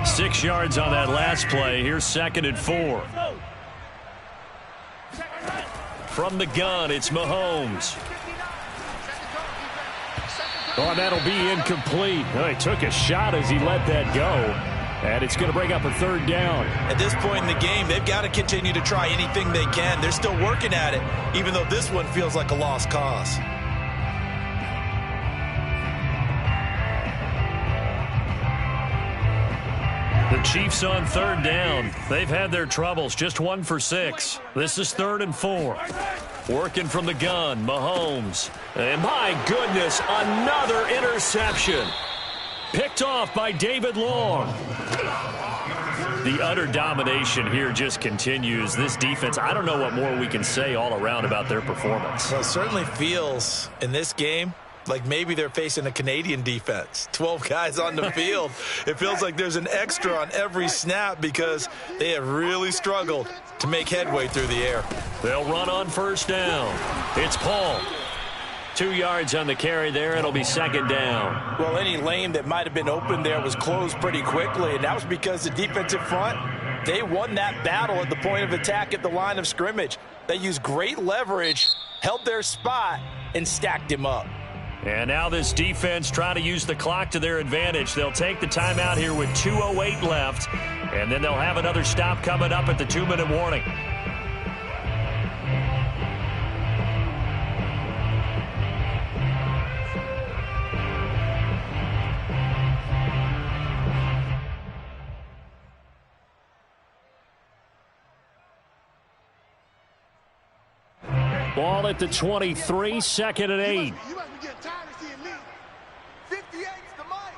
[SPEAKER 3] 6 yards on that last play. Here's 2nd and 4. From the gun, it's Mahomes. Oh, and that'll be incomplete. Oh, he took a shot as he let that go. And it's going to bring up a 3rd down.
[SPEAKER 2] At this point in the game, they've got to continue to try anything they can. They're still working at it, even though this one feels like a lost cause.
[SPEAKER 3] The Chiefs on 3rd down. They've had their troubles, just 1 for 6. This is 3rd and 4. Working from the gun, Mahomes. And my goodness, another interception. Picked off by David Long. The utter domination here just continues. This defense, I don't know what more we can say all around about their performance.
[SPEAKER 2] Well, it certainly feels in this game like maybe they're facing a Canadian defense. 12 guys on the field. It feels like there's an extra on every snap because they have really struggled to make headway through the air.
[SPEAKER 3] They'll run on 1st down. It's Paul. 2 yards on the carry there. It'll be 2nd down.
[SPEAKER 2] Well, any lane that might have been open there was closed pretty quickly, and that was because the defensive front, they won that battle at the point of attack at the line of scrimmage. They used great leverage, held their spot, and stacked him up.
[SPEAKER 3] And now this defense trying to use the clock to their advantage. They'll take the timeout here with 2:08 left, and then they'll have another stop coming up at the 2-minute warning. Ball at the 23, 2nd and 8.
[SPEAKER 5] You must be getting tired of seeing me. 58's the mic.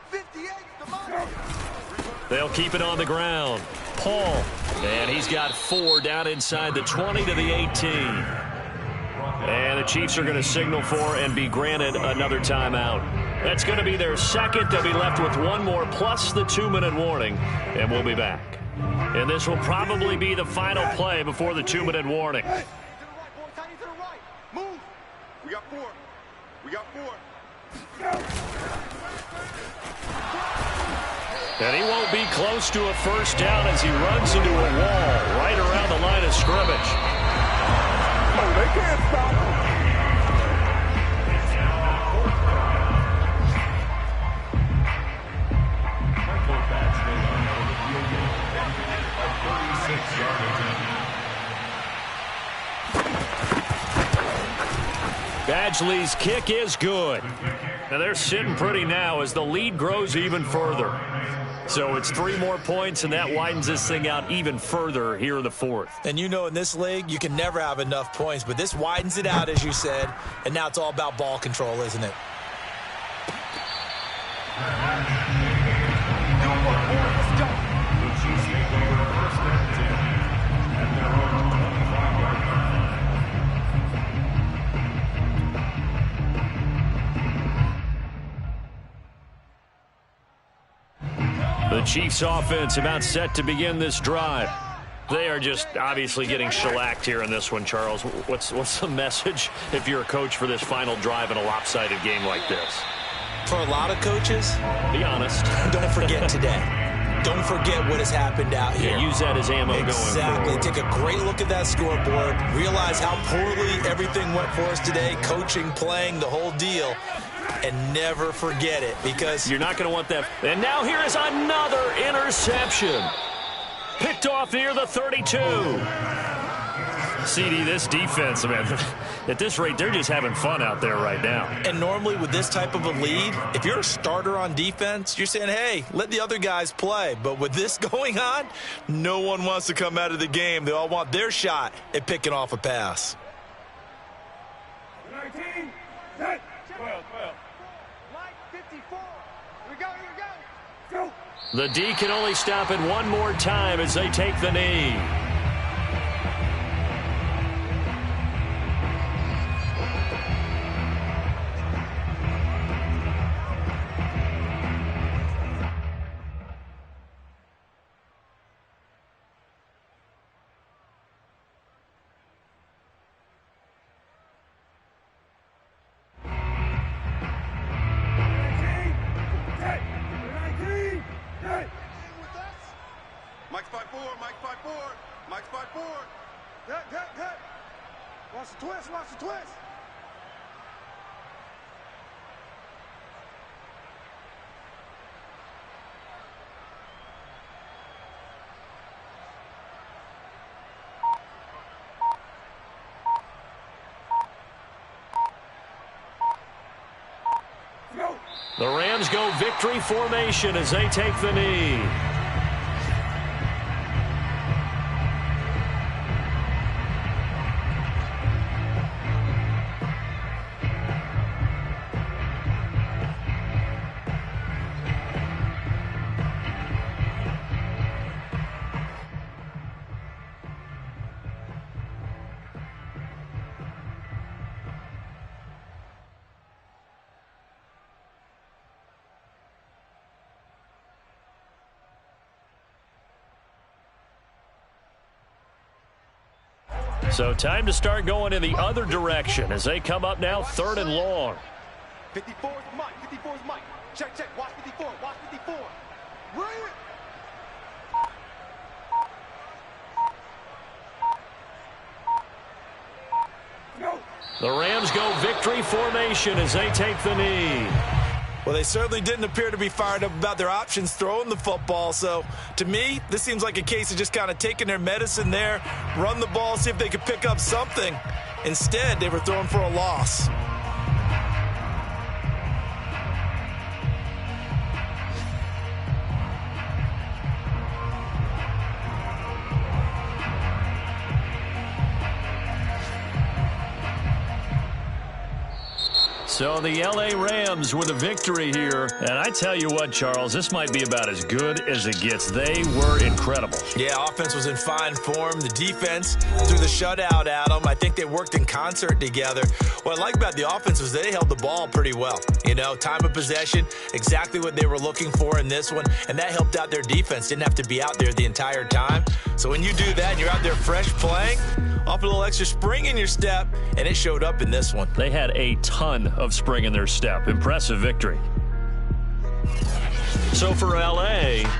[SPEAKER 5] 58's the mic.
[SPEAKER 3] They'll keep it on the ground. Paul, and he's got 4 down inside the 20 to the 18. And the Chiefs are going to signal for and be granted another timeout. That's going to be their 2nd. They'll be left with 1 more plus the 2-minute warning, and we'll be back. And this will probably be the final play before the 2-minute warning.
[SPEAKER 6] Move. We got 4. We got 4.
[SPEAKER 3] And he won't be close to a 1st down as he runs into a wall right around the line of scrimmage.
[SPEAKER 6] Oh, they can't stop him.
[SPEAKER 3] Badgley's kick is good. Now they're sitting pretty now as the lead grows even further. So it's 3 more points, and that widens this thing out even further here in the 4th.
[SPEAKER 2] And you know, in this league, you can never have enough points, but this widens it out, as you said, and now it's all about ball control, isn't it?
[SPEAKER 3] The Chiefs offense about set to begin this drive. They are just obviously getting shellacked here in this one, Charles. What's the message if you're a coach for this final drive in a lopsided game like this?
[SPEAKER 2] For a lot of coaches,
[SPEAKER 3] be honest.
[SPEAKER 2] Don't forget today. Don't forget what has happened out here.
[SPEAKER 3] Yeah, use that as ammo going forward.
[SPEAKER 2] Exactly. Take a great look at that scoreboard. Realize how poorly everything went for us today. Coaching, playing, the whole deal. And never forget it, because
[SPEAKER 3] you're not going to want that. And now here is another interception. Picked off near the 32. CD, this defense, man, at this rate, they're just having fun out there right now.
[SPEAKER 2] And normally with this type of a lead, if you're a starter on defense, you're saying, hey, let the other guys play. But with this going on, no one wants to come out of the game. They all want their shot at picking off a pass.
[SPEAKER 5] 19, 10, 12. Mike, 54. Here we go. Go.
[SPEAKER 3] The D can only stop it one more time as they take the knee.
[SPEAKER 6] Mike spot 4, Mike spot 4, Mike spot 4.
[SPEAKER 5] Hit. Watch the twist, watch the twist.
[SPEAKER 1] The Rams go victory formation as they take the knee. So time to start going in the other direction as they come up now 3rd and long.
[SPEAKER 5] 54 is Mike. 54 is Mike. Check. Watch 54. Watch 54. Bring it.
[SPEAKER 1] The Rams go victory formation as they take the knee.
[SPEAKER 2] Well, they certainly didn't appear to be fired up about their options throwing the football. So, to me, this seems like a case of just kind of taking their medicine there, run the ball, see if they could pick up something. Instead, they were throwing for a loss.
[SPEAKER 1] So the L.A. Rams with a victory here. And I tell you what, Charles, this might be about as good as it gets. They were incredible.
[SPEAKER 2] Yeah, offense was in fine form. The defense threw the shutout at them. I think they worked in concert together. What I like about the offense was they held the ball pretty well. You know, time of possession, exactly what they were looking for in this one. And that helped out their defense. Didn't have to be out there the entire time. So when you do that and you're out there fresh playing, off a little extra spring in your step, and it showed up in this one.
[SPEAKER 1] They had a ton of spring in their step. Impressive victory. So for L.A.,